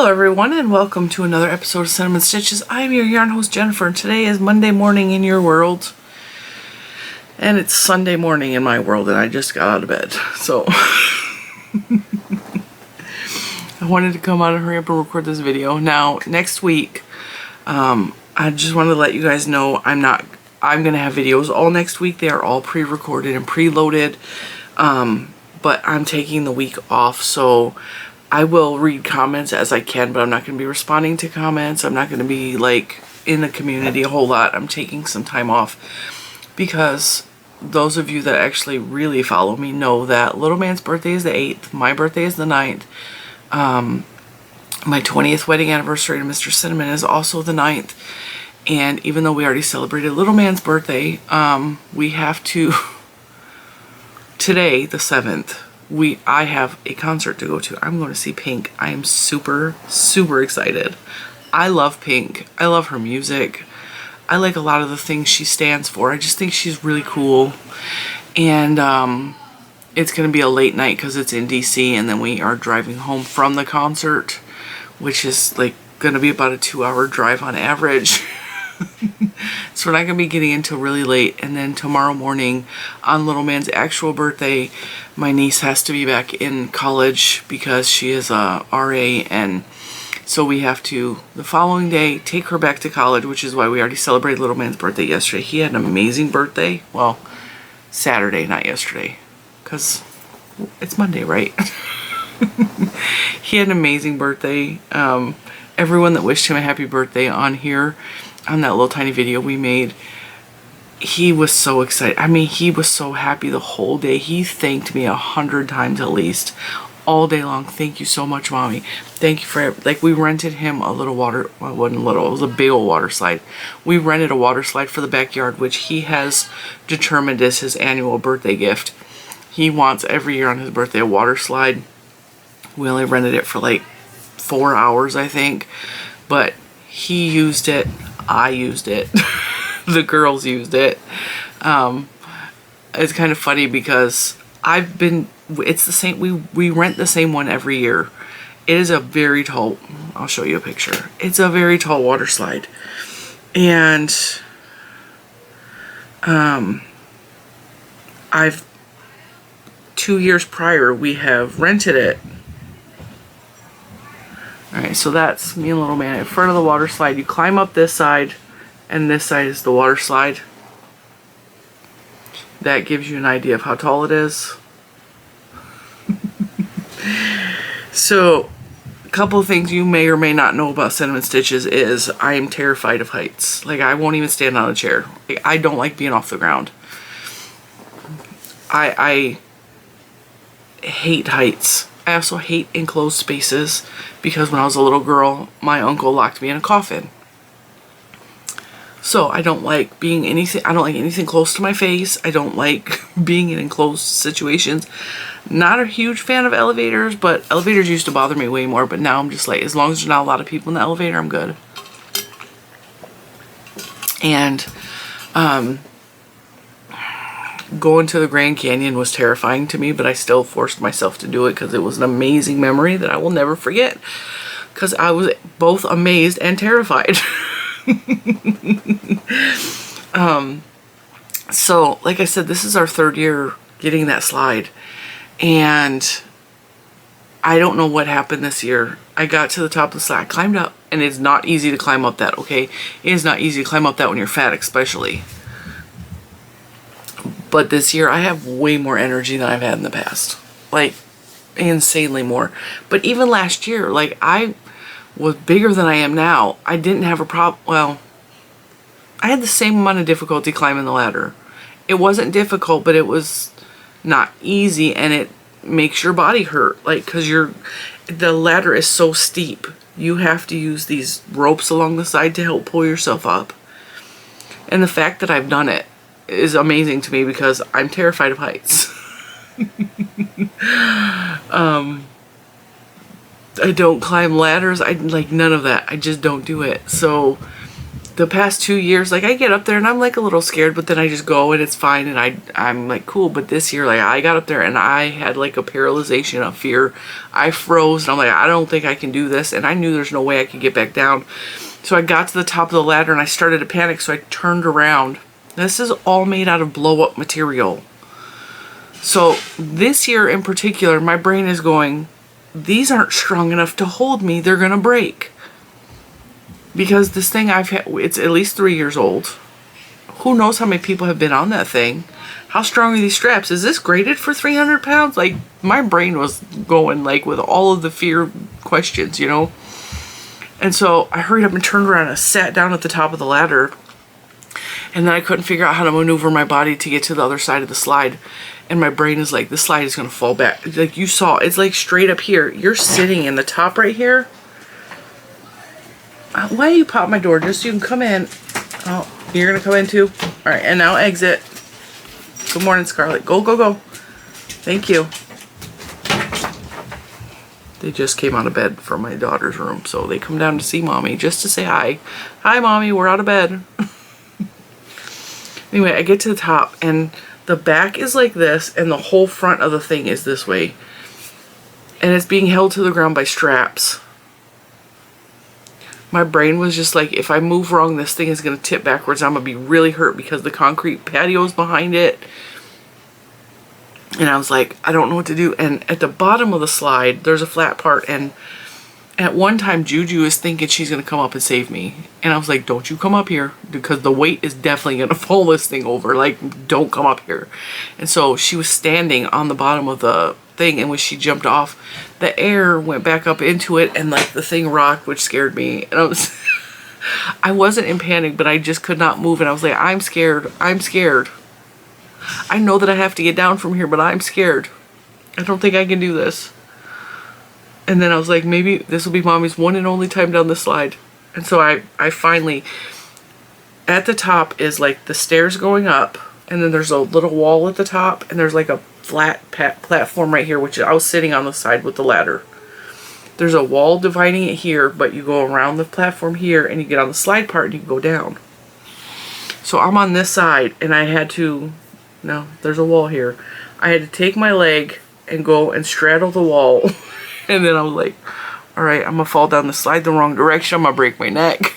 Hello everyone and welcome to another episode of Cinnamon Stitches. I'm your yarn host Jennifer and today is Monday morning in your world. And it's Sunday morning in my world and I just got out of bed. So I wanted to come out and hurry up and record this video. Now next week, I just wanted to let you guys know I'm going to have videos all next week. They are all pre-recorded and preloaded. But I'm taking the week off, so I will read comments as I can, but I'm not going to be responding to comments. I'm not going to be like in the community a whole lot. I'm taking some time off because those of you that actually really follow me know that little man's birthday is the 8th. My birthday is the 9th. My 20th wedding anniversary to Mr. Cinnamon is also the 9th. And even though we already celebrated little man's birthday, we have to, today, the 7th, I have a concert to go to. I'm going to see Pink. I am super, super excited. I love Pink. I love her music. I like a lot of the things she stands for. I just think she's really cool. And it's going to be a late night because it's in DC, and then we are driving home from the concert, which is like going to be about a 2-hour drive on average. So we're not going to be getting until really late, and then tomorrow morning on little man's actual birthday, my niece has to be back in college because she is a RA, and so we have to, the following day, take her back to college, which is why we already celebrated little man's birthday yesterday. He had an amazing birthday. Well, Saturday, not yesterday, because it's Monday, right? He had an amazing birthday. Everyone that wished him a happy birthday on here, on that little tiny video we made, he was so excited. I mean, he was so happy the whole day. He thanked me 100 times at least all day long. Thank you so much, Mommy. Thank you for, like, we rented him a little water, well, it wasn't little, it was a big old water slide. We rented a water slide for the backyard, which he has determined is his annual birthday gift. He wants every year on his birthday a water slide. We only rented it for like 4 hours, I think, but he used it. I used it. The girls used it. It's kind of funny because it's the same, we rent the same one every year. It is a very tall, I'll show you a picture. It's a very tall water slide. And I've 2 years prior, we have rented it. Alright, so that's me and little man in front of the water slide. You climb up this side, and this side is the water slide. That gives you an idea of how tall it is. So, a couple of things you may or may not know about Cinnamon Stitches is I am terrified of heights. Like, I won't even stand on a chair. Like, I don't like being off the ground. I hate heights. I also hate enclosed spaces because when I was a little girl, my uncle locked me in a coffin. So I don't like being anything, I don't like anything close to my face. I don't like being in enclosed situations. Not a huge fan of elevators, but elevators used to bother me way more, but now I'm just like, as long as there's not a lot of people in the elevator, I'm good. And going to the Grand Canyon was terrifying to me, but I still forced myself to do it because it was an amazing memory that I will never forget. Because I was both amazed and terrified. So, like I said, this is our 3rd year getting that slide. And I don't know what happened this year. I got to the top of the slide, I climbed up, and it's not easy to climb up that, okay? It is not easy to climb up that when you're fat, especially. But this year, I have way more energy than I've had in the past. Like, insanely more. But even last year, like, I was bigger than I am now. I didn't have a problem. Well, I had the same amount of difficulty climbing the ladder. It wasn't difficult, but it was not easy, and it makes your body hurt. Like, because the ladder is so steep. You have to use these ropes along the side to help pull yourself up. And the fact that I've done it is amazing to me because I'm terrified of heights. I don't climb ladders. I like none of that. I just don't do it. So the past 2 years, like I get up there and I'm like a little scared, but then I just go and it's fine and I'm like cool. But this year, like I got up there and I had like a paralyzation of fear. I froze and I'm like, I don't think I can do this. And I knew there's no way I could get back down. So I got to the top of the ladder and I started to panic. So I turned around. This is all made out of blow up material. So this year in particular, my brain is going, these aren't strong enough to hold me. They're going to break. Because this thing I've had, it's at least 3 years old. Who knows how many people have been on that thing? How strong are these straps? Is this graded for 300 pounds? Like, my brain was going, like, with all of the fear questions, you know? And so I hurried up and turned around and sat down at the top of the ladder. And then I couldn't figure out how to maneuver my body to get to the other side of the slide. And my brain is like, the slide is going to fall back. Like you saw, it's like straight up here. You're sitting in the top right here. Why do you pop my door? Just so you can come in. Oh, you're going to come in too? All right, and now exit. Good morning, Scarlett. Go, go, go. Thank you. They just came out of bed from my daughter's room. So they come down to see Mommy just to say hi. Hi, Mommy, we're out of bed. Anyway, I get to the top and the back is like this and the whole front of the thing is this way. And it's being held to the ground by straps. My brain was just like, if I move wrong, this thing is going to tip backwards. I'm going to be really hurt because the concrete patio is behind it. And I was like, I don't know what to do. And at the bottom of the slide, there's a flat part. And at one time, Juju is thinking she's going to come up and save me. And I was like, don't you come up here. Because the weight is definitely going to pull this thing over. Like, don't come up here. And so she was standing on the bottom of the thing. And when she jumped off, the air went back up into it. And like the thing rocked, which scared me. And I wasn't in panic, but I just could not move. And I was like, I'm scared. I'm scared. I know that I have to get down from here, but I'm scared. I don't think I can do this. And then I was like, maybe this will be Mommy's one and only time down the slide. And so I finally, at the top is like the stairs going up. And then there's a little wall at the top. And there's like a flat platform right here, which I was sitting on the side with the ladder. There's a wall dividing it here, but you go around the platform here and you get on the slide part and you can go down. So I'm on this side and I had to, no, there's a wall here. I had to take my leg and go and straddle the wall. And then I was like, all right, I'm going to fall down the slide the wrong direction. I'm going to break my neck.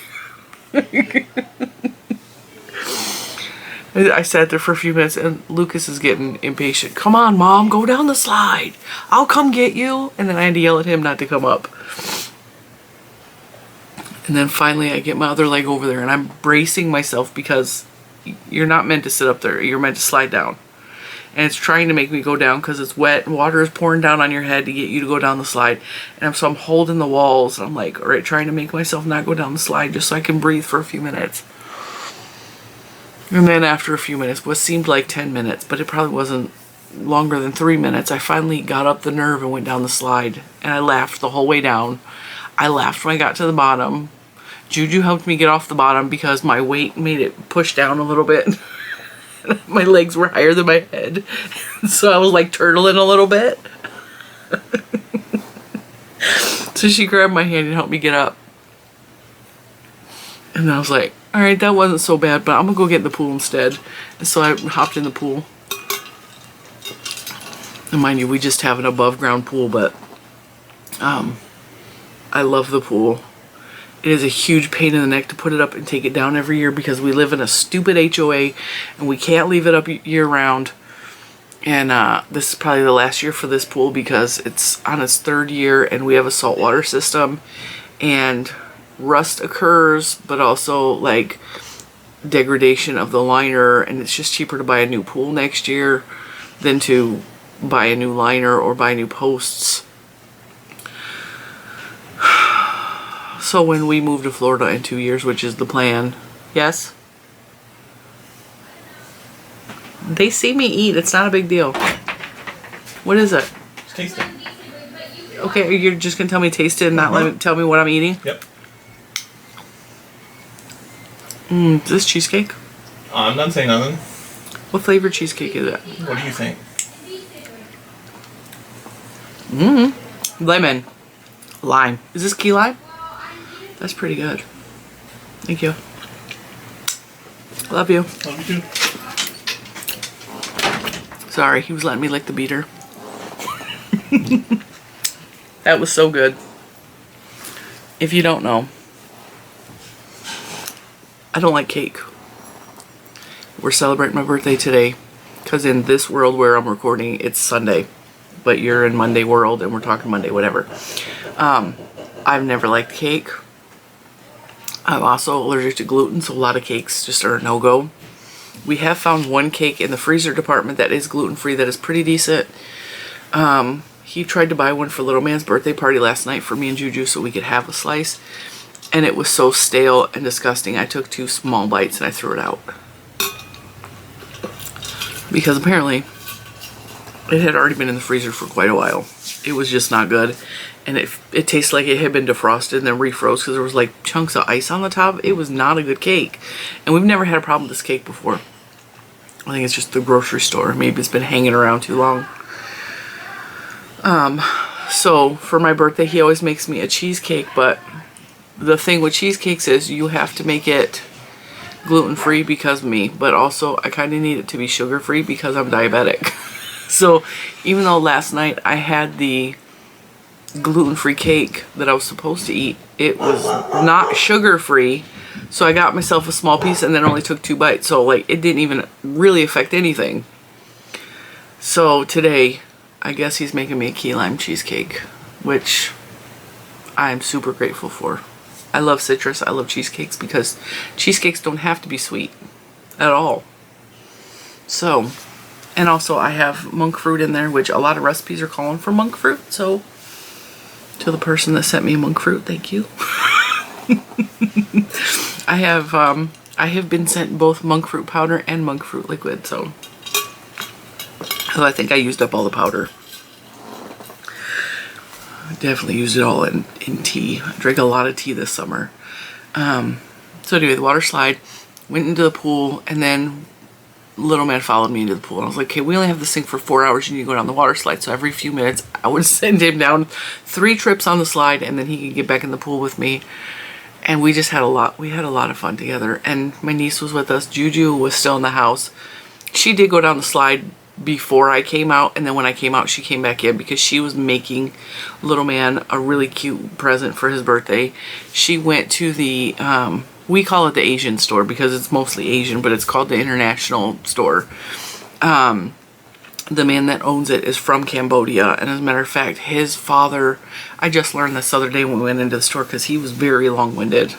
I sat there for a few minutes and Lucas is getting impatient. Come on, Mom, go down the slide. I'll come get you. And then I had to yell at him not to come up. And then finally I get my other leg over there and I'm bracing myself because you're not meant to sit up there. You're meant to slide down. And it's trying to make me go down because it's wet and water is pouring down on your head to get you to go down the slide. And so I'm holding the walls. And I'm like, all right, trying to make myself not go down the slide just so I can breathe for a few minutes. And then after a few minutes, what seemed like 10 minutes, but it probably wasn't longer than 3 minutes, I finally got up the nerve and went down the slide. And I laughed the whole way down. I laughed when I got to the bottom. Juju helped me get off the bottom because my weight made it push down a little bit. My legs were higher than my head. So I was like turtling a little bit. So she grabbed my hand and helped me get up. And I was like, all right, that wasn't so bad, but I'm going to go get in the pool instead. And so I hopped in the pool. And mind you, we just have an above ground pool, but I love the pool. It is a huge pain in the neck to put it up and take it down every year because we live in a stupid HOA and we can't leave it up year round. And this is probably the last year for this pool because it's on its 3rd year and we have a saltwater system and rust occurs, but also like degradation of the liner, and it's just cheaper to buy a new pool next year than to buy a new liner or buy new posts. So when we move to Florida in 2 years, which is the plan, yes? They see me eat. It's not a big deal. What is it? It's tasty. Okay, you're just going to tell me taste it and not let me tell me what I'm eating? Yep. Is this cheesecake? I'm not saying nothing. What flavor cheesecake is it? What do you think? Lemon. Lime. Is this key lime? That's pretty good. Thank you. Love you. Love you too. Sorry, he was letting me lick the beater. That was so good. If you don't know, I don't like cake. We're celebrating my birthday today because in this world where I'm recording, it's Sunday. But you're in Monday world and we're talking Monday, whatever. I've never liked cake. I'm also allergic to gluten, so a lot of cakes just are a no-go. We have found one cake in the freezer department that is gluten-free that is pretty decent. He tried to buy one for little man's birthday party last night for me and Juju so we could have a slice. And it was so stale and disgusting. I took 2 small bites and I threw it out. Because apparently it had already been in the freezer for quite a while. It was just not good. And it tastes like it had been defrosted and then refroze because there was like chunks of ice on the top. It was not a good cake. And we've never had a problem with this cake before. I think it's just the grocery store. Maybe it's been hanging around too long. So for my birthday, he always makes me a cheesecake. But the thing with cheesecakes is you have to make it gluten-free because of me. But also I kind of need it to be sugar-free because I'm diabetic. So even though last night I had the gluten-free cake that I was supposed to eat, it was not sugar-free. So I got myself a small piece and then only took 2 bites. So like it didn't even really affect anything. So today, I guess he's making me a key lime cheesecake, which I'm super grateful for. I love citrus. I love cheesecakes because cheesecakes don't have to be sweet at all. So, and also I have monk fruit in there, which a lot of recipes are calling for monk fruit. So to the person that sent me monk fruit, thank you. I have been sent both monk fruit powder and monk fruit liquid, so I think I used up all the powder. I definitely used it all in tea. I drank a lot of tea this summer. So anyway, the water slide, went into the pool, and then little man followed me into the pool. And I was like, okay, we only have this thing for 4 hours. You need to go down the water slide. So every few minutes, I would send him down 3 trips on the slide, and then he could get back in the pool with me. And we just had a lot. We had a lot of fun together. And my niece was with us. Juju was still in the house. She did go down the slide before I came out, and then when I came out, she came back in because she was making little man a really cute present for his birthday. She went to the we call it the Asian store because it's mostly Asian, but it's called the International store. The man that owns it is from Cambodia, and as a matter of fact, his father, I just learned this other day when we went into the store because he was very long-winded.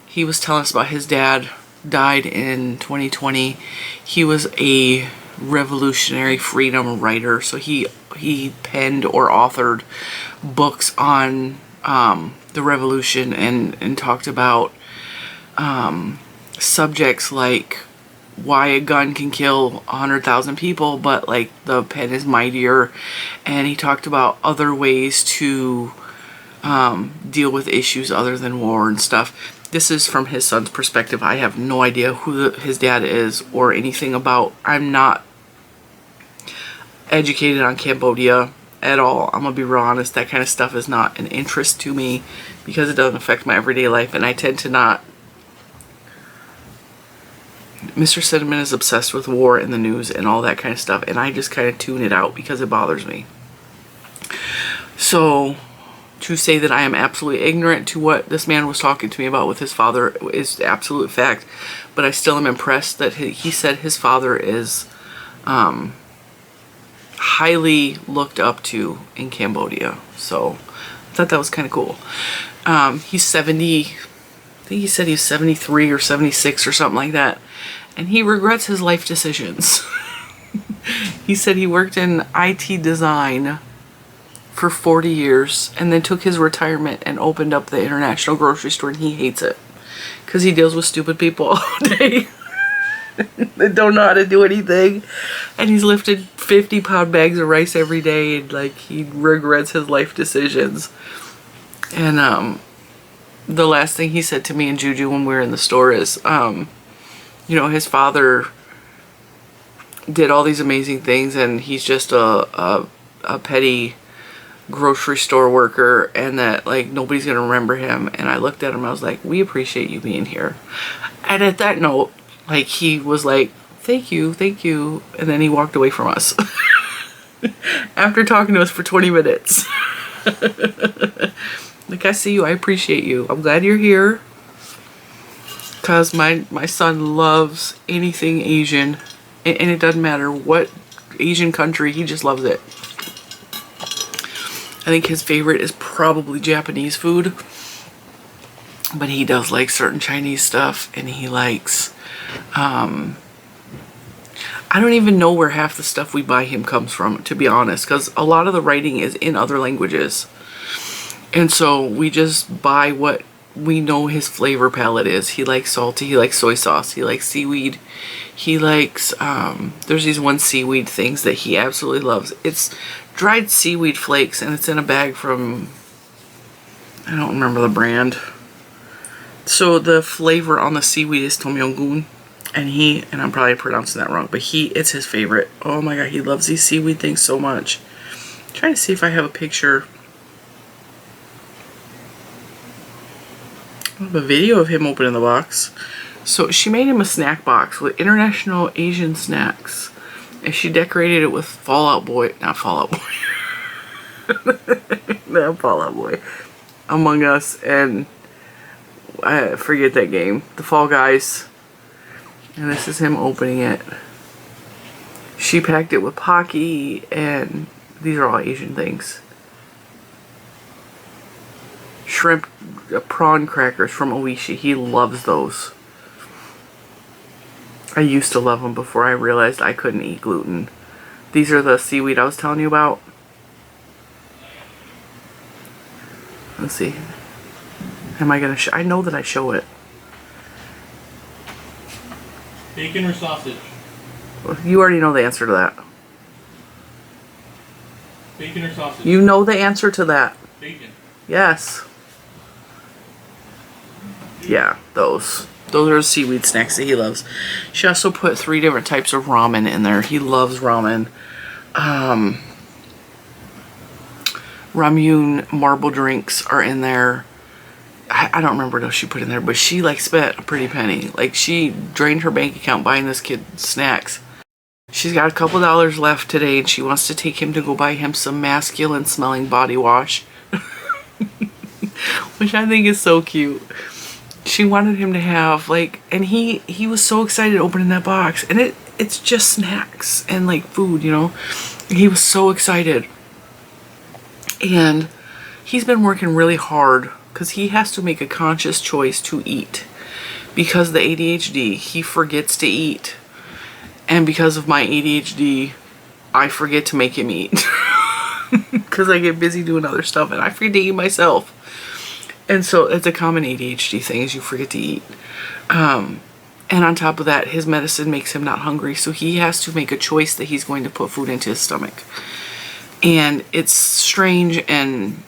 He was telling us about his dad died in 2020. He was a revolutionary freedom writer, so he penned or authored books on the revolution and talked about subjects like why a gun can kill 100,000 people, but like the pen is mightier. And he talked about other ways to deal with issues other than war and stuff. This is from his son's perspective. I have no idea who his dad is or anything about. I'm not educated on Cambodia at all. I'm gonna be real honest. That kind of stuff is not an interest to me because it doesn't affect my everyday life, and I tend to not. Mr. Cinnamon is obsessed with war and the news and all that kind of stuff, and I just kind of tune it out because it bothers me. So to say that I am absolutely ignorant to what this man was talking to me about with his father is the absolute fact, but I still am impressed that he said his father is highly looked up to in Cambodia. So I thought that was kind of cool. He's 70, I think he said he's 73 or 76 or something like that, and he regrets his life decisions. He said he worked in IT design for 40 years and then took his retirement and opened up the International grocery store, and he hates it because he deals with stupid people all day that don't know how to do anything, and he's lifted 50-pound bags of rice every day, and like he regrets his life decisions. And the last thing he said to me and Juju when we were in the store is you know, his father did all these amazing things and he's just a petty grocery store worker and that like nobody's gonna remember him. And I looked at him, I was like, we appreciate you being here. And at that note, like he was like, thank you, and then he walked away from us after talking to us for 20 minutes. Like, I see you, I appreciate you, I'm glad you're here, because my son loves anything Asian, and it doesn't matter what Asian country, he just loves it. I think his favorite is probably Japanese food, but he does like certain Chinese stuff, and he likes I don't even know where half the stuff we buy him comes from, to be honest, because a lot of the writing is in other languages. And so we just buy what we know his flavor palette is. He likes salty, he likes soy sauce, he likes seaweed, he likes, there's these one seaweed things that he absolutely loves. It's dried seaweed flakes, and it's in a bag from, I don't remember the brand. So the flavor on the seaweed is Tom Yum Goong. And I'm probably pronouncing that wrong, but it's his favorite. Oh my god, he loves these seaweed things so much. I'm trying to see if I have a picture. I have a video of him opening the box. So she made him a snack box with international Asian snacks. And she decorated it with Fallout Boy, not Fallout Boy. Not Fallout Boy. Among Us, and I forget that game. The Fall Guys. And this is him opening it. She packed it with Pocky, and these are all Asian things. Shrimp prawn crackers from Oishi. He loves those. I used to love them before I realized I couldn't eat gluten. These are the seaweed I was telling you about. Let's see. Am I gonna show? I know that I show it. Bacon or sausage? You already know the answer to that. Bacon or sausage? You know the answer to that. Bacon. Yes. Yeah, those. Those are seaweed snacks that he loves. She also put 3 different types of ramen in there. He loves ramen. Ramyun marble drinks are in there. I don't remember what else she put in there, but she like spent a pretty penny. Like, she drained her bank account buying this kid snacks. She's got a couple dollars left today, and she wants to take him to go buy him some masculine smelling body wash. Which I think is so cute. She wanted him to have like, and he was so excited opening that box, and it's just snacks and like food, you know. He was so excited. And he's been working really hard because he has to make a conscious choice to eat. Because of the ADHD, he forgets to eat. And because of my ADHD, I forget to make him eat. Because I get busy doing other stuff and I forget to eat myself. And so it's a common ADHD thing, is you forget to eat. And on top of that, his medicine makes him not hungry. So he has to make a choice that he's going to put food into his stomach. And it's strange, and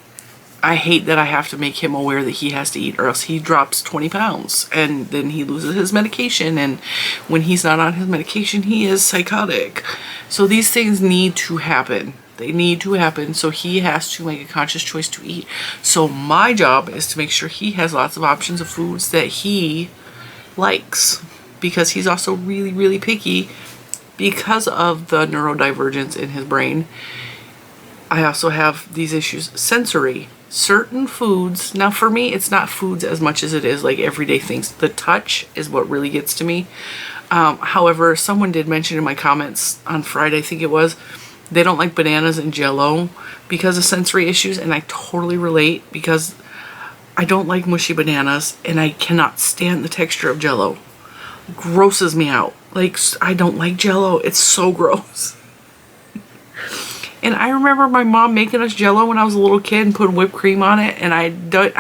I hate that I have to make him aware that he has to eat, or else he drops 20 pounds and then he loses his medication. And when he's not on his medication, he is psychotic. So these things need to happen. They need to happen. So he has to make a conscious choice to eat. So my job is to make sure he has lots of options of foods that he likes, because he's also really, really picky because of the neurodivergence in his brain. I also have these issues, sensory. Certain foods, now for me, it's not foods as much as it is like everyday things. The touch is what really gets to me. However, someone did mention in my comments on Friday, I think it was, they don't like bananas and Jell-O because of sensory issues, and I totally relate, because I don't like mushy bananas and I cannot stand the texture of Jell-O. Grosses me out. Like, I don't like Jell-O. It's so gross. And I remember my mom making us Jell-O when I was a little kid and putting whipped cream on it, and I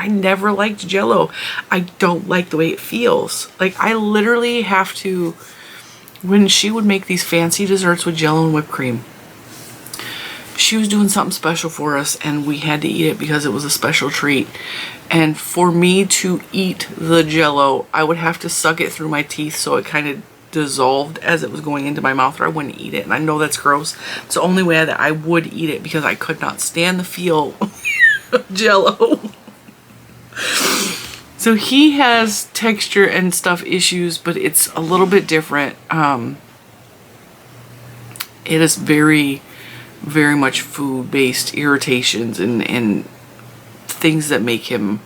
never liked Jell-O. I don't like the way it feels. Like, I literally have to, when she would make these fancy desserts with Jell-O and whipped cream, she was doing something special for us and we had to eat it because it was a special treat. And for me to eat the Jell-O, I would have to suck it through my teeth so it kind of dissolved as it was going into my mouth, or I wouldn't eat it. And I know that's gross. It's the only way that I would eat it, because I could not stand the feel of Jell-O. So he has texture and stuff issues, but it's a little bit different. It is very, very much food-based irritations and things that make him,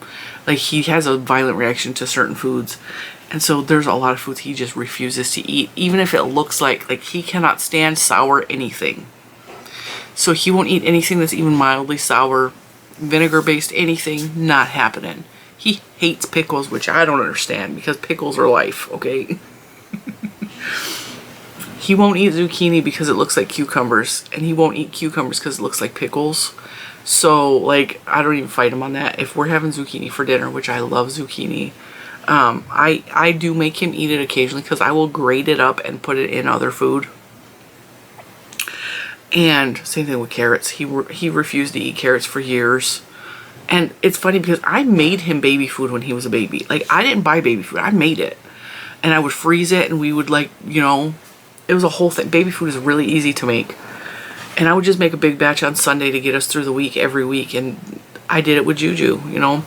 like, he has a violent reaction to certain foods. And so there's a lot of foods he just refuses to eat, even if it looks like he cannot stand sour anything. So he won't eat anything that's even mildly sour, vinegar-based anything, not happening. He hates pickles, which I don't understand, because pickles are life, okay? He won't eat zucchini because it looks like cucumbers, and he won't eat cucumbers because it looks like pickles. So, like, I don't even fight him on that. If we're having zucchini for dinner, which I love zucchini, I do make him eat it occasionally, because I will grate it up and put it in other food. And same thing with carrots. He refused to eat carrots for years. And it's funny because I made him baby food when he was a baby. Like, I didn't buy baby food. I made it. And I would freeze it, and we would, like, you know, it was a whole thing. Baby food is really easy to make. And I would just make a big batch on Sunday to get us through the week every week. And I did it with Juju, you know.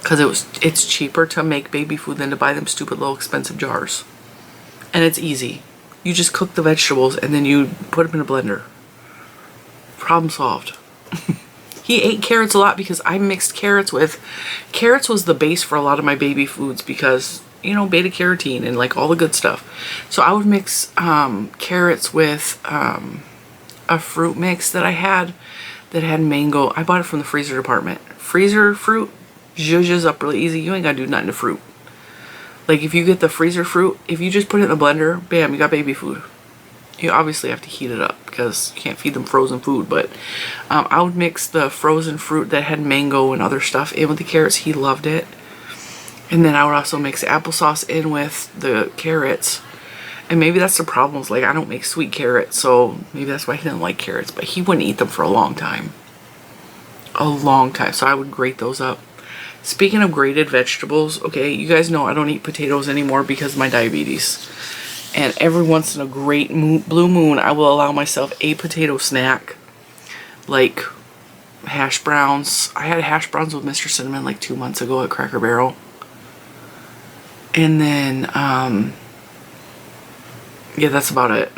Because it's cheaper to make baby food than to buy them stupid little expensive jars. And it's easy. You just cook the vegetables and then you put them in a blender. Problem solved. He ate carrots a lot because I mixed carrots with... Carrots was the base for a lot of my baby foods because, you know, beta carotene and like all the good stuff. So I would mix carrots with a fruit mix that I had that had mango. I bought it from the freezer department. Freezer fruit zhuzhes up really easy. You ain't gotta do nothing to fruit. Like, if you get the freezer fruit, if you just put it in the blender, bam, you got baby food. You obviously have to heat it up because you can't feed them frozen food, but I would mix the frozen fruit that had mango and other stuff in with the carrots. He loved it. And then I would also mix applesauce in with the carrots. And maybe that's the problem. Like, I don't make sweet carrots, so maybe that's why he didn't like carrots. But he wouldn't eat them for a long time. A long time. So I would grate those up. Speaking of grated vegetables, okay, you guys know I don't eat potatoes anymore because of my diabetes. And every once in a great blue moon, I will allow myself a potato snack. Like hash browns. I had hash browns with Mr. Cinnamon like 2 months ago at Cracker Barrel. And then, yeah, that's about it.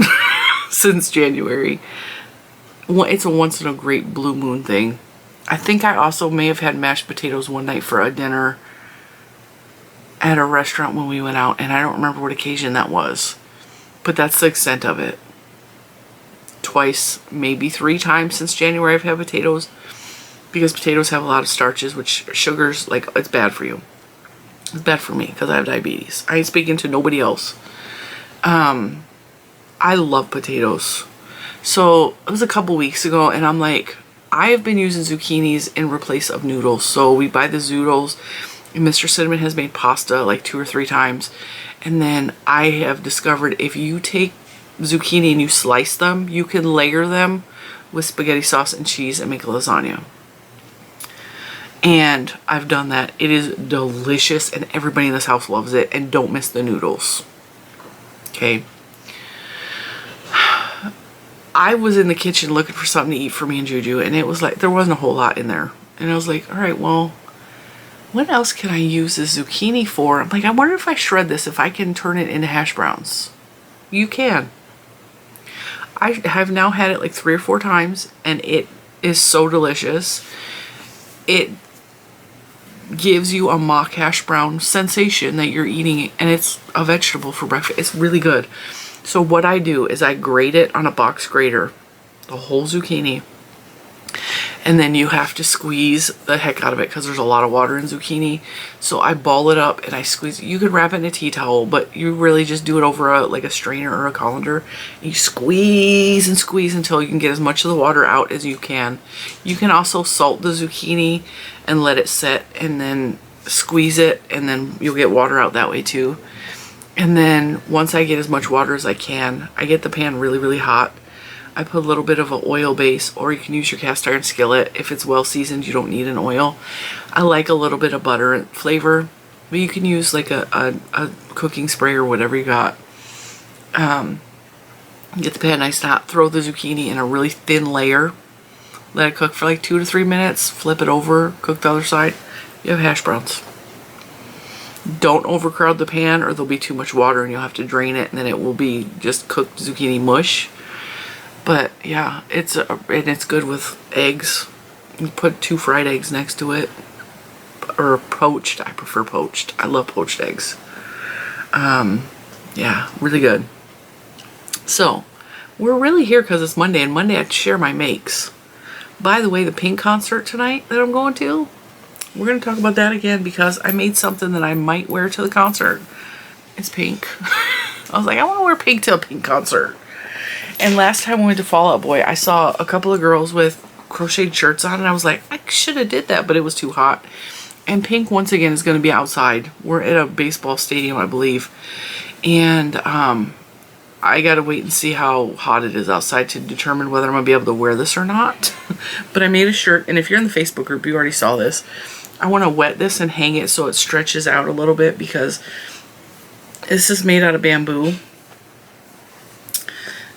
Since January. It's a once in a great blue moon thing. I think I also may have had mashed potatoes one night for a dinner at a restaurant when we went out, and I don't remember what occasion that was. But that's the extent of it. Twice, maybe 3 times since January I've had potatoes, because potatoes have a lot of starches, which sugars, like, it's bad for you. It's bad for me because I have diabetes. I ain't speaking to nobody else. I love potatoes. So it was a couple weeks ago, and I'm like, I have been using zucchinis in replace of noodles. So we buy the zoodles, and Mr. Cinnamon has made pasta like 2 or 3 times. And then I have discovered if you take zucchini and you slice them, you can layer them with spaghetti sauce and cheese and make a lasagna. And I've done that. It is delicious, and everybody in this house loves it. And don't miss the noodles. Okay. I was in the kitchen looking for something to eat for me and Juju, and it was like, there wasn't a whole lot in there. And I was like, all right, well, what else can I use this zucchini for? I'm like, I wonder if I shred this, if I can turn it into hash browns. You can. I have now had it like 3 or 4 times, and it is so delicious. It gives you a mock hash brown sensation that you're eating, and it's a vegetable for breakfast. It's really good. So what I do is I grate it on a box grater, the whole zucchini, and then you have to squeeze the heck out of it because there's a lot of water in zucchini. So I ball it up and I squeeze it. You could wrap it in a tea towel, but you really just do it over like a strainer or a colander. You squeeze and squeeze until you can get as much of the water out as you can. You can also salt the zucchini and let it set, and then squeeze it, and then you'll get water out that way too. And then once I get as much water as I can, I get the pan really, really hot. I put a little bit of an oil base, or you can use your cast iron skillet. If it's well seasoned, you don't need an oil. I like a little bit of butter flavor. But you can use like a cooking spray or whatever you got. Get the pan nice and hot. Throw the zucchini in a really thin layer. Let it cook for like 2 to 3 minutes. Flip it over. Cook the other side. You have hash browns. Don't overcrowd the pan or there'll be too much water and you'll have to drain it and then it will be just cooked zucchini mush. But yeah, it's good with eggs. You put 2 fried eggs next to it. Or poached. I prefer poached. I love poached eggs. Yeah, really good. So, we're really here because it's Monday, and Monday I share my makes. By the way, the Pink concert tonight that I'm going to, we're going to talk about that again because I made something that I might wear to the concert. It's pink. I was like, I want to wear pink to a Pink concert. And last time we went to Fall Out Boy, I saw a couple of girls with crocheted shirts on, and I was like, I should have did that, but it was too hot. And Pink, once again, is going to be outside. We're at a baseball stadium, I believe. And, I gotta wait and see how hot it is outside to determine whether I'm gonna be able to wear this or not. But I made a shirt, and if you're in the Facebook group, you already saw this. I want to wet this and hang it so it stretches out a little bit because this is made out of bamboo.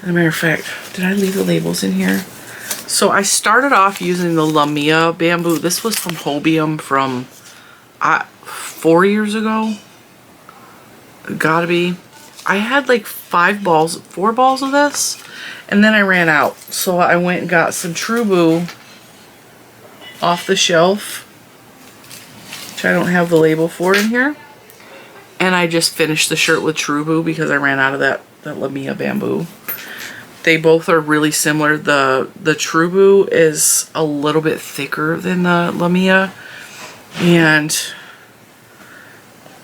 As a matter of fact, did I leave the labels in here? So I started off using the Lamia bamboo. This was from Hobium from 4 years ago. Gotta be. I had like 4 balls of this, and then I ran out. So I went and got some True off the shelf, which I don't have the label for in here. And I just finished the shirt with True because I ran out of that Lamia bamboo. They both are really similar. The True is a little bit thicker than the Lamia, and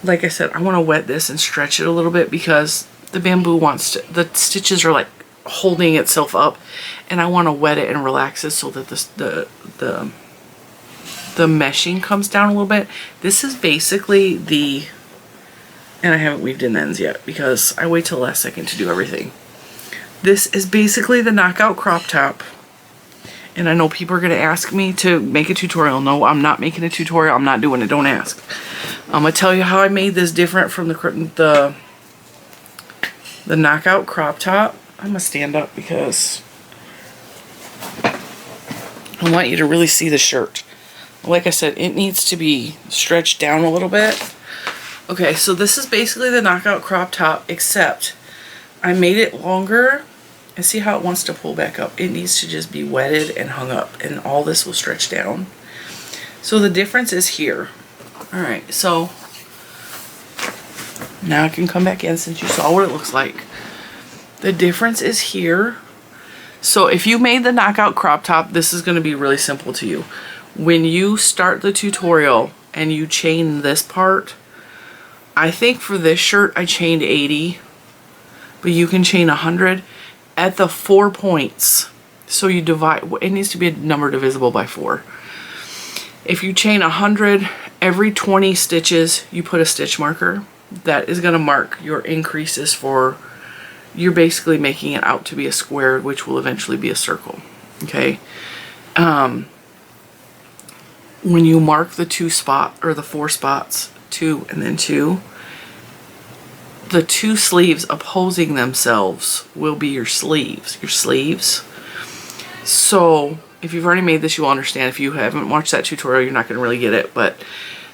like I said, I want to wet this and stretch it a little bit because the bamboo the stitches are like holding itself up, and I want to wet it and relax it so that the meshing comes down a little bit. This is basically and I haven't weaved in ends yet because I wait till the last second to do everything. This is basically the knockout crop top. And I know people are going to ask me to make a tutorial. No, I'm not making a tutorial. I'm not doing it. Don't ask. I'm going to tell you how I made this different from the knockout crop top. I'm going to stand up because I want you to really see the shirt. Like I said, it needs to be stretched down a little bit. Okay, so this is basically the knockout crop top, except I made it longer. And see how it wants to pull back up. It needs to just be wetted and hung up, and all this will stretch down. So the difference is here. All right, so now I can come back in since you saw what it looks like. The difference is here. So if you made the knockout crop top, this is going to be really simple to you. When you start the tutorial and you chain this part, I think for this shirt I chained 80, but you can chain 100. At the 4 points, so you divide, it needs to be a number divisible by 4. If you chain 100, every 20 stitches, you put a stitch marker. That is going to mark your increases for, you're basically making it out to be a square, which will eventually be a circle. Okay. When you mark the 4 spots, 2 and then 2, the 2 sleeves opposing themselves will be your sleeves. So if you've already made this, you'll understand. If you haven't watched that tutorial, you're not going to really get it. But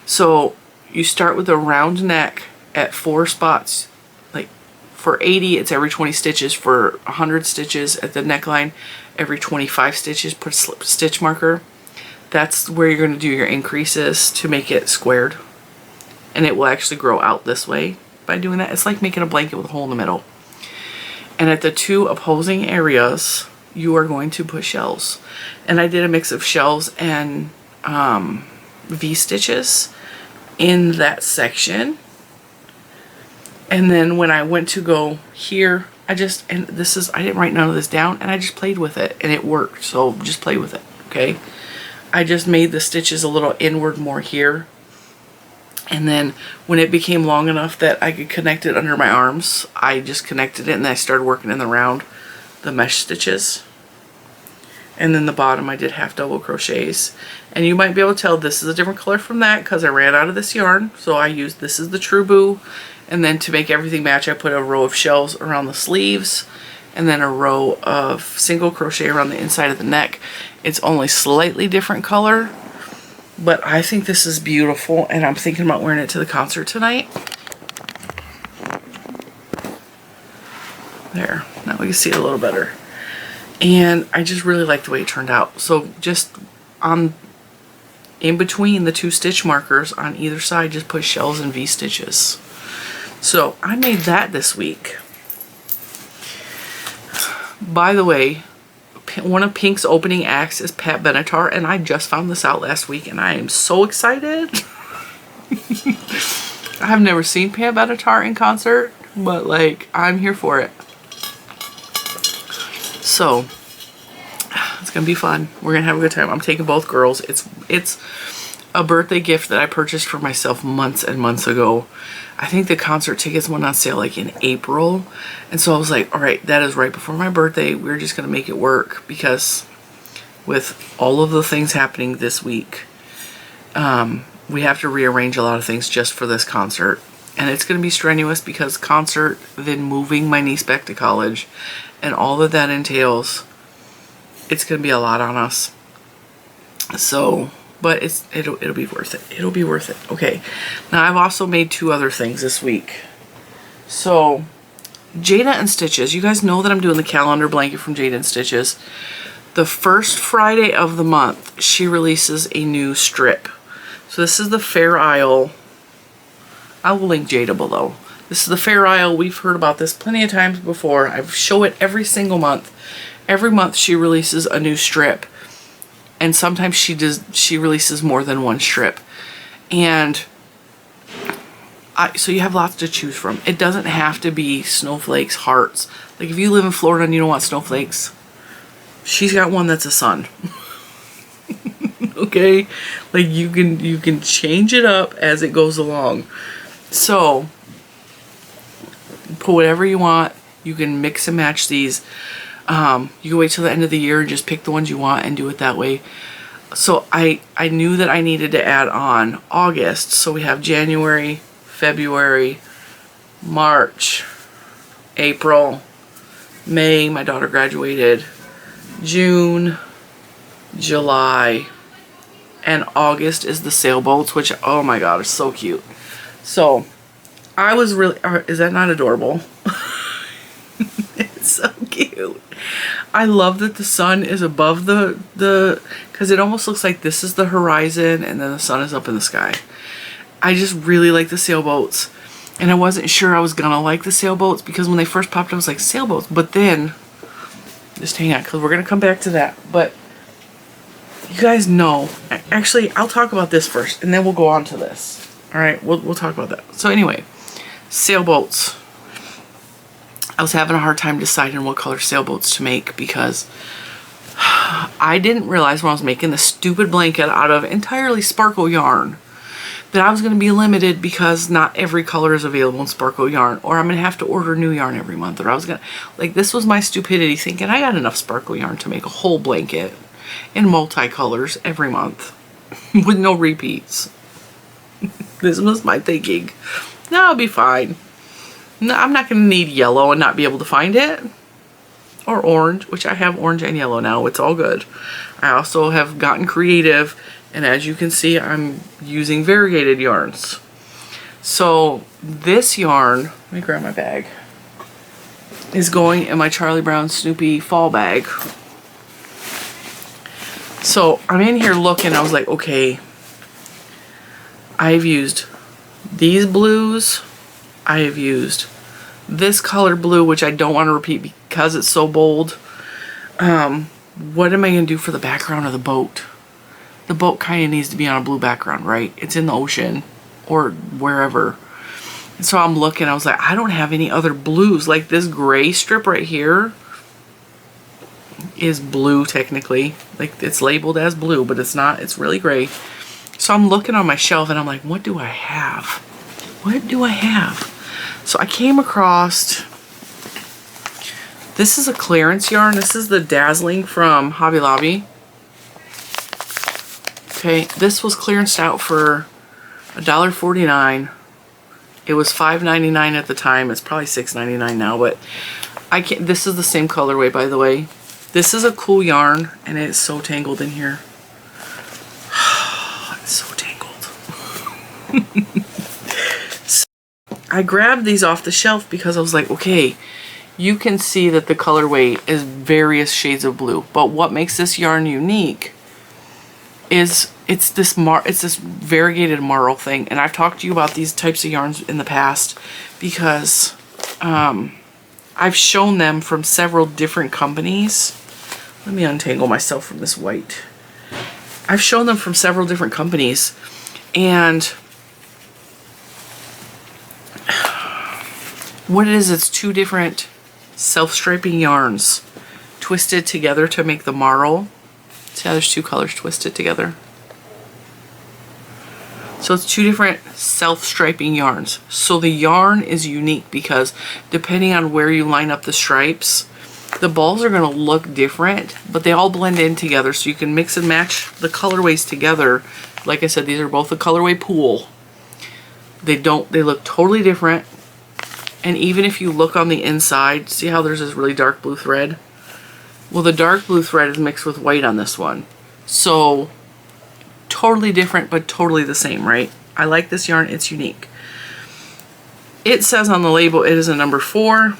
so you start with a round neck at 4 spots. Like for 80, it's every 20 stitches. For 100 stitches at the neckline, every 25 stitches, put a stitch marker. That's where you're going to do your increases to make it squared. And it will actually grow out this way. By doing that, it's like making a blanket with a hole in the middle. And at the 2 opposing areas, you are going to put shells. And I did a mix of shells and V-stitches in that section. And then when I went to go here, I didn't write none of this down, and I just played with it, and it worked. So just play with it, okay? I just made the stitches a little inward more here. And then when it became long enough that I could connect it under my arms, I just connected it and then I started working in the mesh stitches. And then the bottom I did half double crochets. And you might be able to tell this is a different color from that because I ran out of this yarn. So I used, this is the True Boo. And then to make everything match, I put a row of shells around the sleeves and then a row of single crochet around the inside of the neck. It's only slightly different color, but I think this is beautiful and I'm thinking about wearing it to the concert tonight. There, now we can see it a little better. And I just really like the way it turned out. So just on in between the two stitch markers on either side, just put shells and V-stitches. So I made that this week. By the way, one of Pink's opening acts is Pat Benatar, and I just found this out last week and I am so excited. I've never seen Pat Benatar in concert, but like I'm here for it. So it's gonna be fun. We're gonna have a good time. I'm taking both girls. It's a birthday gift that I purchased for myself months and months ago. I think the concert tickets went on sale like in April, and so I was like, all right, that is right before my birthday. We're just gonna make it work because with all of the things happening this week, we have to rearrange a lot of things just for this concert. And it's going to be strenuous because concert, then moving my niece back to college, and all that that entails, it's going to be a lot on us. So, but it'll be worth it. It'll be worth it. Okay. Now I've also made two other things this week. So, Jada and Stitches. You guys know that I'm doing the calendar blanket from Jada and Stitches. The first Friday of the month, she releases a new strip. So this is the Fair Isle. I will link Jada below. This is the Fair Isle. We've heard about this plenty of times before. I show it every single month. Every month she releases a new strip. And sometimes she releases more than one strip. And so you have lots to choose from. It doesn't have to be snowflakes, hearts. Like if you live in Florida and you don't want snowflakes, she's got one that's a sun. Okay? Like you can change it up as it goes along. So, put whatever you want. You can mix and match these. You can wait till the end of the year and just pick the ones you want and do it that way. So, I knew that I needed to add on August. So, we have January, February, March, April, May, my daughter graduated, June, July, and August is the sailboats, which, oh my god, are so cute. So, I was really... is that not adorable? It's so cute. I love that the sun is above the... Because it almost looks like this is the horizon and then the sun is up in the sky. I just really like the sailboats. And I wasn't sure I was going to like the sailboats because when they first popped up, I was like, sailboats. But then... Just hang on, because we're going to come back to that. But... You guys know... Actually, I'll talk about this first and then we'll go on to this. Alright, we'll talk about that. So anyway, sailboats. I was having a hard time deciding what color sailboats to make because I didn't realize when I was making this stupid blanket out of entirely sparkle yarn that I was going to be limited because not every color is available in sparkle yarn, or I'm going to have to order new yarn every month, or I was going to... Like, this was my stupidity thinking I got enough sparkle yarn to make a whole blanket in multicolors every month with no repeats. This was my thinking. No, I'll be fine. No, I'm not going to need yellow and not be able to find it. Or orange, which I have orange and yellow now. It's all good. I also have gotten creative, and as you can see, I'm using variegated yarns. So this yarn, let me grab my bag, is going in my Charlie Brown Snoopy fall bag. So I'm in here looking, I was like, okay, I've used these blues, I have used this color blue, which I don't want to repeat because it's so bold. What am I going to do for the background of the boat? The boat kind of needs to be on a blue background, right? It's in the ocean or wherever. And so I'm looking, I was like, I don't have any other blues. Like this gray strip right here is blue technically. Like it's labeled as blue, but it's not. It's really gray. So I'm looking on my shelf and I'm like, what do I have? What do I have? So I came across This is a clearance yarn. This is the Dazzling from Hobby Lobby. Okay, this was clearanced out for $1.49. It was $5.99 at the time. It's probably $6.99 now, but I can't. This is the same colorway, by the way. This is a cool yarn, and it's so tangled in here. It's so tangled. So I grabbed these off the shelf because I was like, okay, you can see that the colorway is various shades of blue, but what makes this yarn unique is it's this variegated marl thing. And I've talked to you about these types of yarns in the past because I've shown them from several different companies. Let me untangle myself from this white. I've shown them from several different companies, and what it is, it's two different self-striping yarns twisted together to make the marl. See how there's two colors twisted together? So it's two different self-striping yarns. So the yarn is unique because depending on where you line up the stripes, the balls are going to look different, but they all blend in together, so you can mix and match the colorways together. Like I said, these are both a colorway pool. They look totally different. And even if you look on the inside, see how there's this really dark blue thread? Well, the dark blue thread is mixed with white on this one. So totally different, but totally the same, right? I like this yarn. It's unique. It says on the label it is a number 4.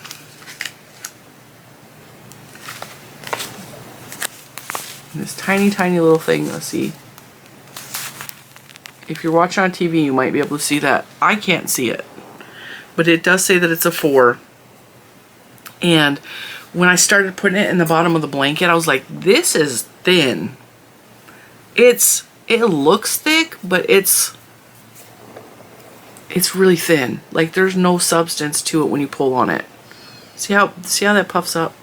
This tiny, tiny little thing. Let's see. If you're watching on TV, you might be able to see that. I can't see it. But it does say that it's a 4. And when I started putting it in the bottom of the blanket, I was like, this is thin. It looks thick, but it's really thin. Like there's no substance to it when you pull on it. See how that puffs up?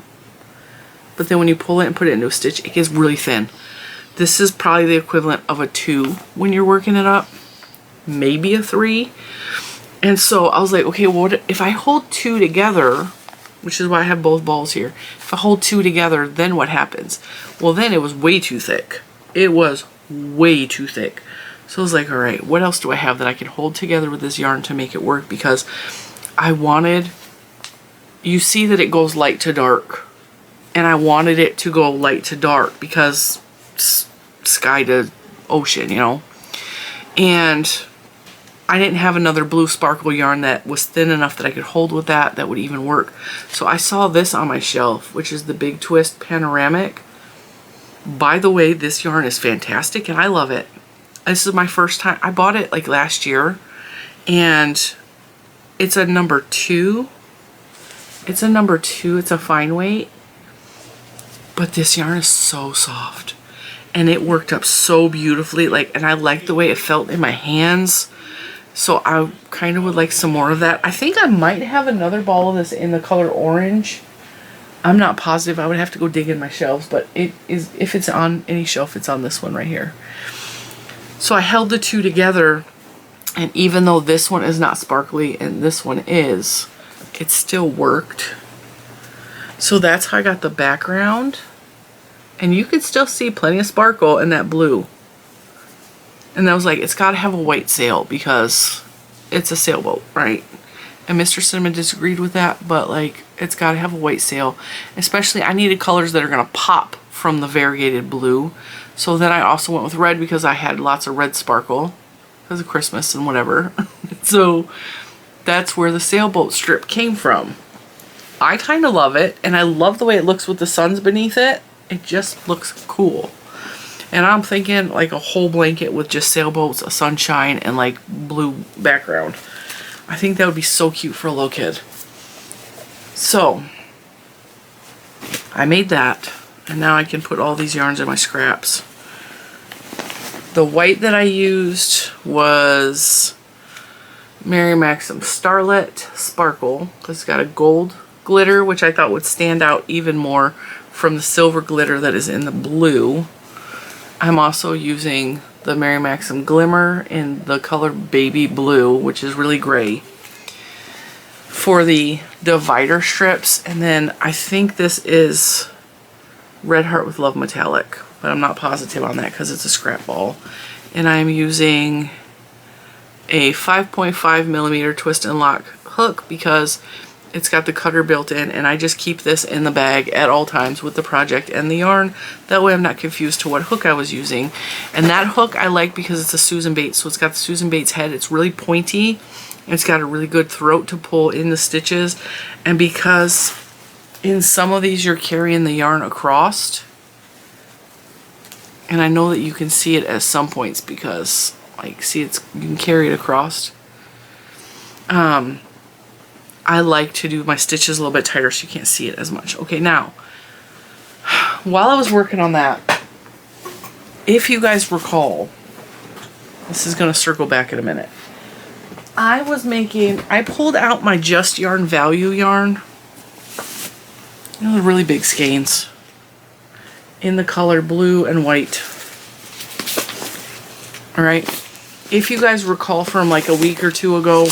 But then when you pull it and put it into a stitch, it gets really thin. This is probably the equivalent of a 2 when you're working it up. Maybe a 3. And so I was like, okay, what if I hold 2 together, which is why I have both balls here. If I hold 2 together, then what happens? Well, then it was way too thick. It was way too thick. So I was like, all right, what else do I have that I can hold together with this yarn to make it work? Because I wanted, you see that it goes light to dark. And I wanted it to go light to dark because sky to ocean, you know. And I didn't have another blue sparkle yarn that was thin enough that I could hold with that would even work. So I saw this on my shelf, which is the Big Twist Panoramic. By the way, this yarn is fantastic and I love it. This is my first time. I bought it like last year, and it's a number 2. It's a number 2. It's a fine weight. But this yarn is so soft. And it worked up so beautifully. And I like the way it felt in my hands. So I kind of would like some more of that. I think I might have another ball of this in the color orange. I'm not positive. I would have to go dig in my shelves. But it is, if it's on any shelf, it's on this one right here. So I held the 2 together. And even though this one is not sparkly and this one is, it still worked. So that's how I got the background. And you could still see plenty of sparkle in that blue. And I was like, it's got to have a white sail because it's a sailboat, right? And Mr. Cinnamon disagreed with that, but like, it's got to have a white sail. Especially, I needed colors that are going to pop from the variegated blue. So then I also went with red because I had lots of red sparkle because of Christmas and whatever. So that's where the sailboat strip came from. I kind of love it, and I love the way it looks with the suns beneath it. It just looks cool. And I'm thinking like a whole blanket with just sailboats, a sunshine, and like blue background. I think that would be so cute for a little kid. So I made that, and now I can put all these yarns in my scraps. The white that I used was Mary Maxim Starlit Sparkle, because it's got a gold glitter, which I thought would stand out even more from the silver glitter that is in the blue. I'm also using the Mary Maxim Glimmer in the color Baby Blue, which is really gray. for the divider strips. And then I think this is Red Heart with Love Metallic, but I'm not positive on that because it's a scrap ball. And I'm using a 5.5 millimeter twist and lock hook because it's got the cutter built in, and I just keep this in the bag at all times with the project and the yarn. That way I'm not confused to what hook I was using. And that hook I like because it's a Susan Bates, so it's got the Susan Bates head. It's really pointy. It's got a really good throat to pull in the stitches. And because in some of these you're carrying the yarn across, and I know that you can see it at some points because, like, see, you can carry it across. I like to do my stitches a little bit tighter so you can't see it as much. Okay, now, while I was working on that, if you guys recall, this is going to circle back in a minute. I pulled out my Just Yarn Value yarn. You know, the really big skeins in the color blue and white. All right. If you guys recall from like a week or two ago,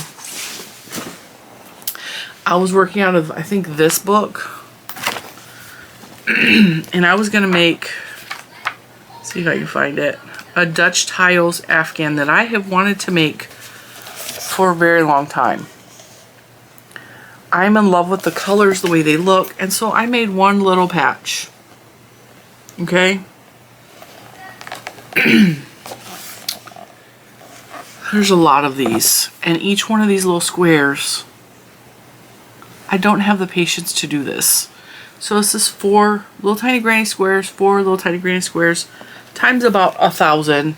I was working out of, I think, this book. And I was going to make, see if I can find it, a Dutch Tiles Afghan that I have wanted to make for a very long time. I'm in love with the colors, the way they look, and so I made one little patch. Okay? There's a lot of these, and each one of these little squares, I don't have the patience to do this. So this is 4 little tiny granny squares, 4 little tiny granny squares, times about 1,000.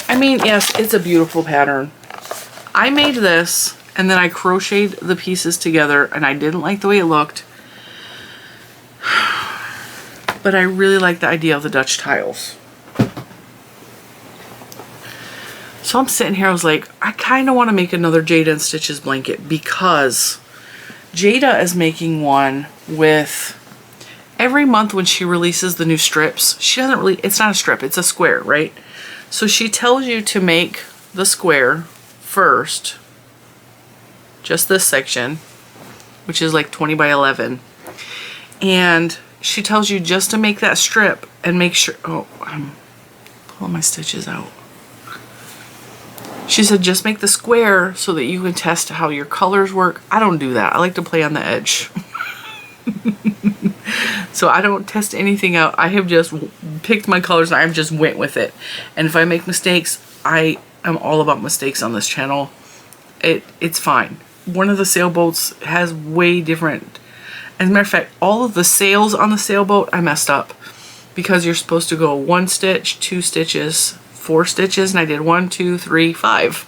I mean, yes, it's a beautiful pattern. I made this, and then I crocheted the pieces together, and I didn't like the way it looked. But I really like the idea of the Dutch tiles. So I'm sitting here, I was like, I kind of want to make another Jada and Stitches blanket because Jada is making one with, every month when she releases the new strips, she doesn't really, it's not a strip, it's a square, right? So she tells you to make the square first, just this section, which is like 20 by 11. And she tells you just to make that strip and make sure, oh, I'm pulling my stitches out. She said just make the square so that you can test how your colors work. I don't do that. I like to play on the edge. So I don't test anything out. I have just picked my colors and I just went with it. And if I make mistakes, I am all about mistakes on this channel. It's fine. One of the sailboats has way different. As a matter of fact, all of the sails on the sailboat I messed up because you're supposed to go 1 stitch, 2 stitches, 4 stitches, and I did 1, 2, 3, 5.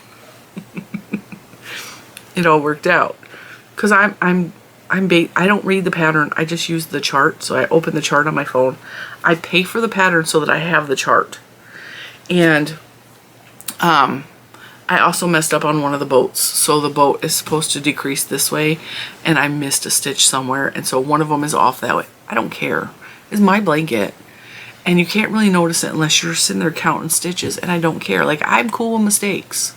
It all worked out because I don't read the pattern. I just use the chart. So I open the chart on my phone. I pay for the pattern so that I have the chart. And I also messed up on one of the boats. So the boat is supposed to decrease this way, and I missed a stitch somewhere, and so one of them is off that way. I don't care. It's my blanket. And you can't really notice it unless you're sitting there counting stitches, and I don't care. Like, I'm cool with mistakes.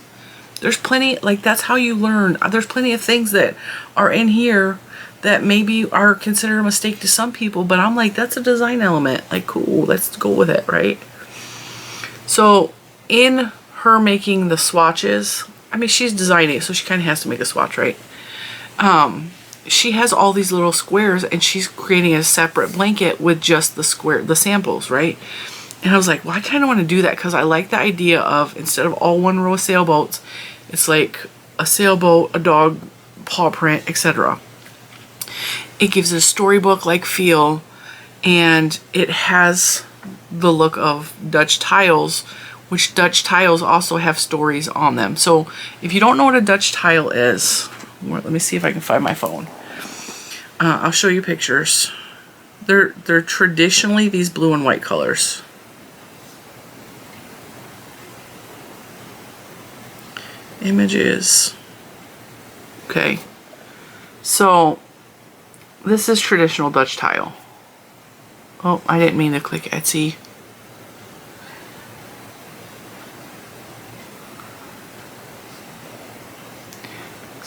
There's plenty, like, that's how you learn. There's plenty of things that are in here that maybe are considered a mistake to some people, but I'm like, that's a design element. Like, cool, let's go with it, right? So, in her making the swatches, I mean, she's designing it, so she kind of has to make a swatch, right? She has all these little squares, and she's creating a separate blanket with just the square, the samples, right? And I was like, well, I kind of want to do that because I like the idea of, instead of all one row of sailboats, it's like a sailboat, a dog, paw print, etc. It gives a storybook-like feel, and it has the look of Dutch tiles, which Dutch tiles also have stories on them. So if you don't know what a Dutch tile is, let me see if I can find my phone. I'll show you pictures. They're traditionally these blue and white colors. Images. Okay. So this is traditional Dutch tile. Oh, I didn't mean to click Etsy.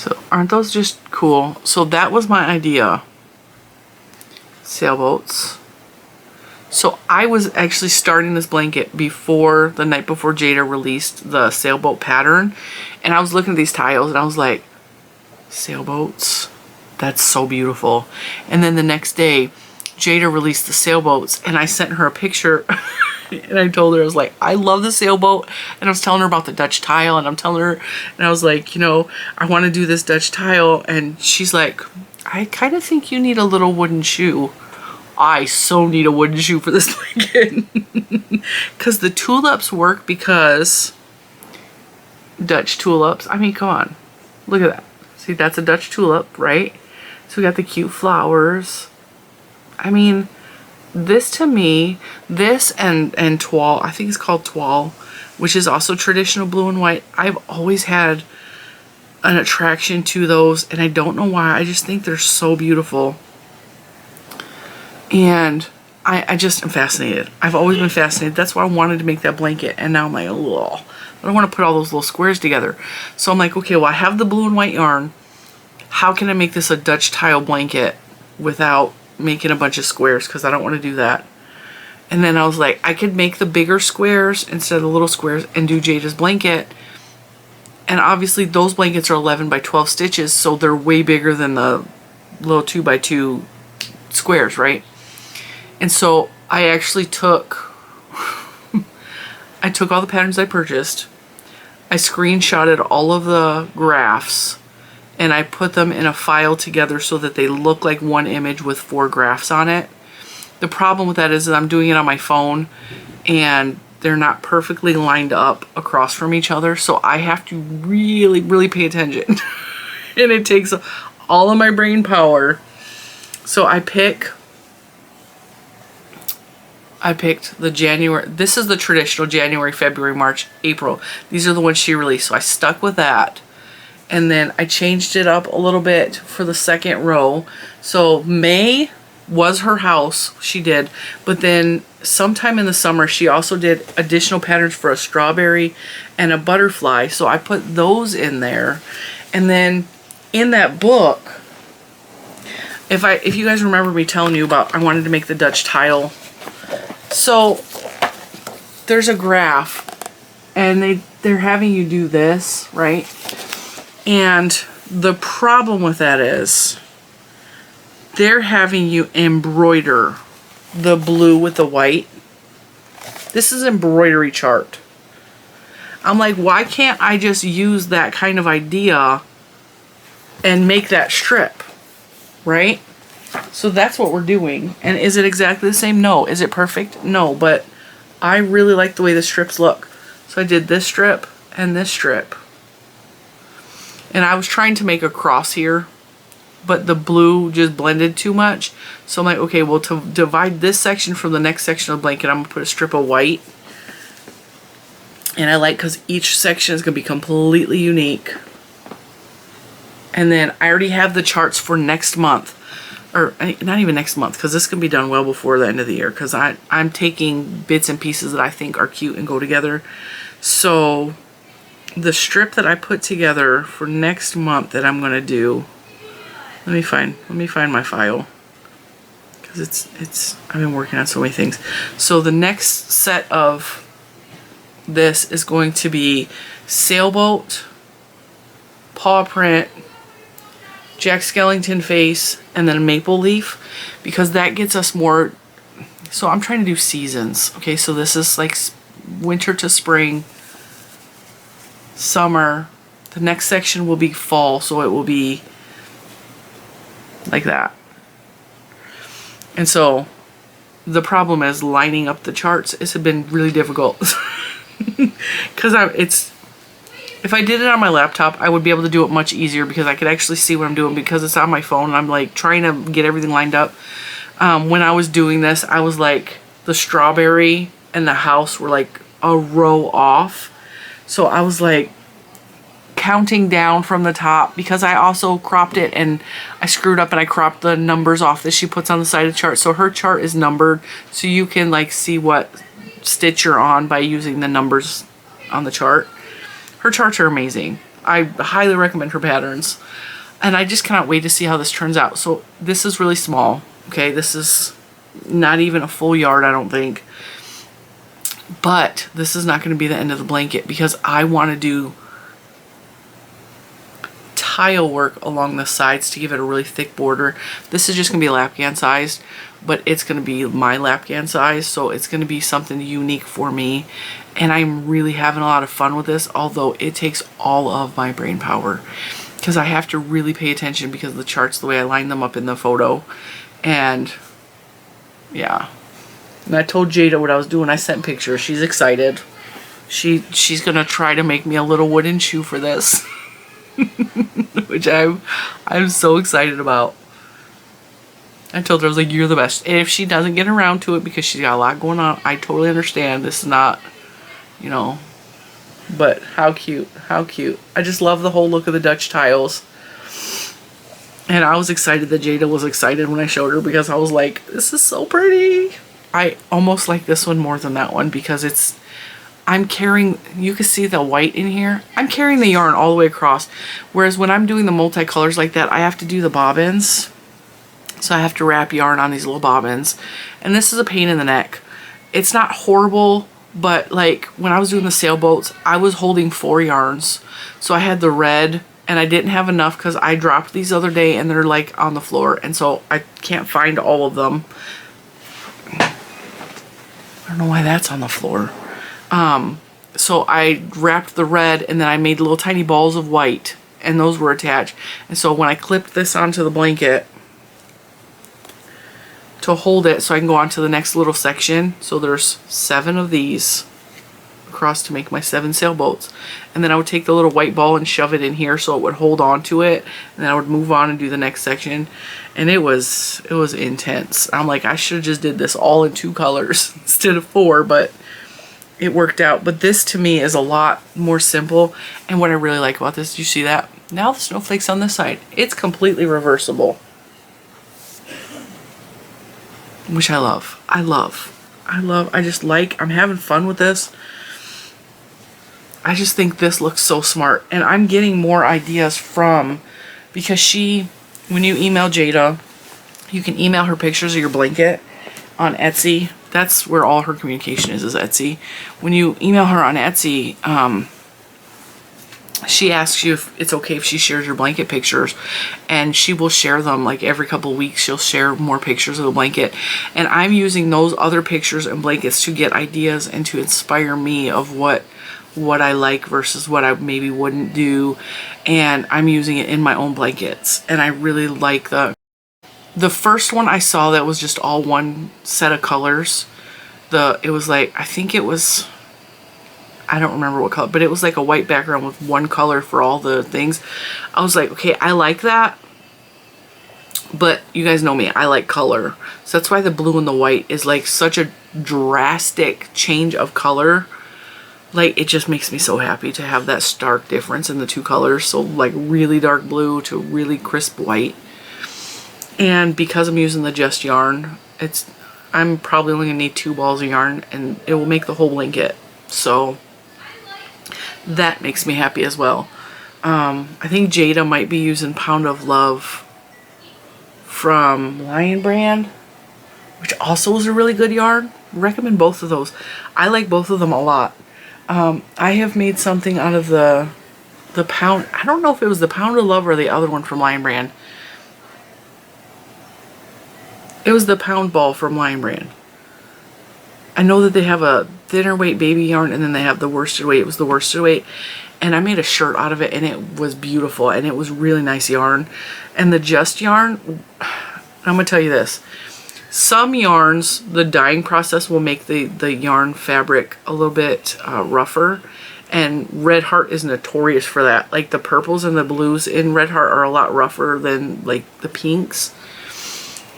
So aren't those just cool? So that was my idea. Sailboats. So I was actually starting this blanket before, the night before Jada released the sailboat pattern. And I was looking at these tiles and I was like, sailboats? That's so beautiful. And then the next day, Jada released the sailboats and I sent her a picture and I told her, I was like, I love the sailboat. And I was telling her about the Dutch tile and I'm telling her, and I was like, you know, I want to do this Dutch tile. And she's like, I kind of think you need a little wooden shoe. I so need a wooden shoe for this blanket. Because the tulips work because Dutch tulips. I mean, come on. Look at that. See, that's a Dutch tulip, right? So we got the cute flowers. I mean, this to me, this and toile, I think it's called toile, which is also traditional blue and white. I've always had an attraction to those and I don't know why. I just think they're so beautiful. And I just am fascinated. I've always been fascinated. That's why I wanted to make that blanket. And now I'm like, oh, I don't want to put all those little squares together. So I'm like, okay, well, I have the blue and white yarn. How can I make this a Dutch tile blanket without making a bunch of squares? Because I don't want to do that. And then I was like, I could make the bigger squares instead of the little squares and do Jada's blanket. And obviously those blankets are 11 by 12 stitches. So they're way bigger than the little 2 by 2 squares, right? And so I actually took all the patterns I purchased, I screenshotted all of the graphs, and I put them in a file together so that they look like one image with 4 graphs on it. The problem with that is that I'm doing it on my phone and they're not perfectly lined up across from each other, so I have to really, really pay attention. And it takes all of my brain power. So I picked the January, this is the traditional January, February, March, April. These are the ones she released, so I stuck with that. And then I changed it up a little bit for the second row. So May was her house, she did, but then sometime in the summer she also did additional patterns for a strawberry and a butterfly. So I put those in there. And then in that book, if you guys remember me telling you about, I wanted to make the Dutch tile. So there's a graph and they're having you do this, right? And the problem with that is they're having you embroider the blue with the white. This is embroidery chart. I'm like, why can't I just use that kind of idea and make that strip, right? So that's what we're doing. And is it exactly the same? No. Is it perfect? No, but I really like the way the strips look. So I did this strip and this strip. And I was trying to make a cross here, but the blue just blended too much. So I'm like, okay, well, to divide this section from the next section of the blanket, I'm going to put a strip of white. And I like, because each section is going to be completely unique. And then I already have the charts for next month. Or not even next month, because this can be done well before the end of the year, because I'm taking bits and pieces that I think are cute and go together. So the strip that I put together for next month that I'm going to do, let me find my file, because it's I've been working on so many things. So the next set of this is going to be sailboat, paw print, Jack Skellington face, and then a maple leaf, because that gets us more. So I'm trying to do seasons. Okay, so this is like winter to spring, summer. The next section will be fall, so it will be like that. And so the problem is lining up the charts. It's been really difficult because if I did it on my laptop, I would be able to do it much easier because I could actually see what I'm doing, because it's on my phone and I'm like trying to get everything lined up. When I was doing this, I was like, the strawberry and the house were like a row off. So I was like counting down from the top, because I also cropped it and I screwed up and I cropped the numbers off that she puts on the side of the chart. So her chart is numbered, so you can like see what stitch you're on by using the numbers on the chart. Her charts are amazing. I highly recommend her patterns. And I just cannot wait to see how this turns out. So this is really small. Okay, this is not even a full yard, I don't think. But this is not going to be the end of the blanket because I want to do tile work along the sides to give it a really thick border. This is just going to be lapgan sized, but it's going to be my lapgan size, so it's going to be something unique for me. And I'm really having a lot of fun with this, although it takes all of my brain power because I have to really pay attention because of the charts, the way I line them up in the photo. And yeah. And I told Jada what I was doing. I sent pictures. She's excited. She's going to try to make me a little wooden shoe for this. Which I'm so excited about. I told her, I was like, you're the best. And if she doesn't get around to it because she's got a lot going on, I totally understand. This is not, you know, but how cute. How cute. I just love the whole look of the Dutch tiles. And I was excited that Jada was excited when I showed her because I was like, this is so pretty. I almost like this one more than that one because I'm carrying, you can see the white in here. I'm carrying the yarn all the way across. Whereas when I'm doing the multicolors like that, I have to do the bobbins. So I have to wrap yarn on these little bobbins. And this is a pain in the neck. It's not horrible, but like when I was doing the sailboats, I was holding 4 yarns. So I had the red and I didn't have enough because I dropped these the other day and they're like on the floor. And so I can't find all of them. I don't know why that's on the floor. So I wrapped the red and then I made little tiny balls of white and those were attached. And so when I clipped this onto the blanket to hold it so I can go on to the next little section. So there's 7 of these across to make my 7 sailboats. And then I would take the little white ball and shove it in here so it would hold on to it. And then I would move on and do the next section. And it was intense. I'm like, I should have just did this all in 2 colors instead of 4, but it worked out. But this to me is a lot more simple. And what I really like about this, do you see that? Now the snowflake's on this side. It's completely reversible. Which I love. I just like, I'm having fun with this. I just think this looks so smart. And I'm getting more ideas from, because when you email Jada, you can email her pictures of your blanket on Etsy. That's where all her communication is Etsy. When you email her on Etsy, she asks you if it's okay if she shares your blanket pictures, and she will share them like every couple of weeks. She'll share more pictures of the blanket, and I'm using those other pictures and blankets to get ideas and to inspire me of what I like versus what I maybe wouldn't do. And I'm using it in my own blankets, and I really like the first one I saw that was just all one set of colors. It was like, I think it was, I don't remember what color, but it was like a white background with one color for all the things. I was like, okay, I like that. But you guys know me, I like color. So that's why the blue and the white is like such a drastic change of color. Like, it just makes me so happy to have that stark difference in the 2 colors. So like really dark blue to really crisp white. And because I'm using the Just yarn, I'm probably only gonna need 2 balls of yarn and it will make the whole blanket. So that makes me happy as well. I think Jada might be using Pound of Love from Lion Brand, which also is a really good yarn. Recommend both of those. I like both of them a lot. I have made something out of the Pound, I don't know if it was the Pound of Love or the other one from Lion Brand. It was the Pound Ball from Lion Brand. I know that they have a thinner weight baby yarn and then they have the worsted weight. It was the worsted weight. And I made a shirt out of it and it was beautiful and it was really nice yarn. And the Just yarn, I'm going to tell you this. Some yarns, the dyeing process will make the yarn fabric a little bit rougher. And Red Heart is notorious for that. Like the purples and the blues in Red Heart are a lot rougher than like the pinks.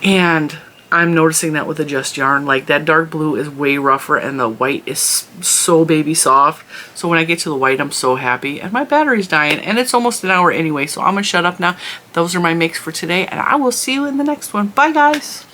And I'm noticing that with the Just yarn. Like that dark blue is way rougher and the white is so baby soft. So when I get to the white, I'm so happy. And my battery's dying and it's almost an hour anyway. So I'm going to shut up now. Those are my makes for today and I will see you in the next one. Bye guys.